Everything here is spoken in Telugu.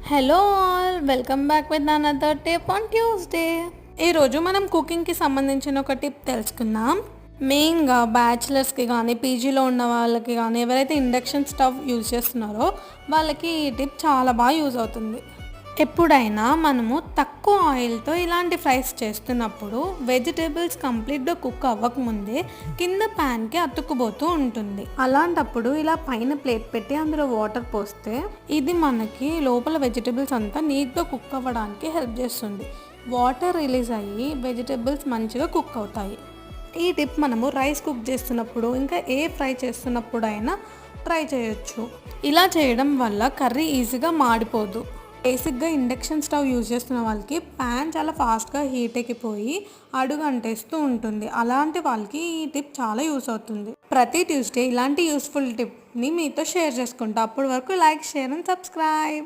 Hello all, welcome back with another tip on Tuesday. ఈరోజు మనం కుకింగ్కి సంబంధించిన ఒక టిప్ తెలుసుకుందాం. మెయిన్గా బ్యాచిలర్స్కి కానీ పీజీలో ఉన్న వాళ్ళకి కానీ ఎవరైతే ఇండక్షన్ స్టవ్ యూజ్ చేస్తున్నారో వాళ్ళకి ఈ టిప్ చాలా బాగా యూజ్ అవుతుంది. ఎప్పుడైనా మనము తక్కువ ఆయిల్తో ఇలాంటి ఫ్రైస్ చేస్తున్నప్పుడు వెజిటేబుల్స్ కంప్లీట్గా కుక్ అవ్వకముందే కింద ప్యాన్కి అతుక్కుపోతూ ఉంటుంది. అలాంటప్పుడు ఇలా పైన ప్లేట్ పెట్టి అందులో వాటర్ పోస్తే ఇది మనకి లోపల వెజిటేబుల్స్ అంతా నీట్గా కుక్ అవ్వడానికి హెల్ప్ చేస్తుంది. వాటర్ రిలీజ్ అయ్యి వెజిటేబుల్స్ మంచిగా కుక్ అవుతాయి. ఈ టిప్ మనము రైస్ కుక్ చేస్తున్నప్పుడు ఇంకా ఏ ఫ్రై చేస్తున్నప్పుడు అయినా ట్రై చేయొచ్చు. ఇలా చేయడం వల్ల కర్రీ ఈజీగా మాడిపోదు. బేసిక్గా ఇండక్షన్ స్టవ్ యూజ్ చేస్తున్న వాళ్ళకి ప్యాన్ చాలా ఫాస్ట్గా హీట్ ఎక్కిపోయి అడుగు అంటేస్తూ ఉంటుంది. అలాంటి వాళ్ళకి ఈ టిప్ చాలా యూస్ అవుతుంది. ప్రతి ట్యూస్డే ఇలాంటి యూస్ఫుల్ టిప్ని మీతో షేర్ చేసుకుంటా. అప్పటి వరకు లైక్, షేర్ అండ్ సబ్స్క్రైబ్.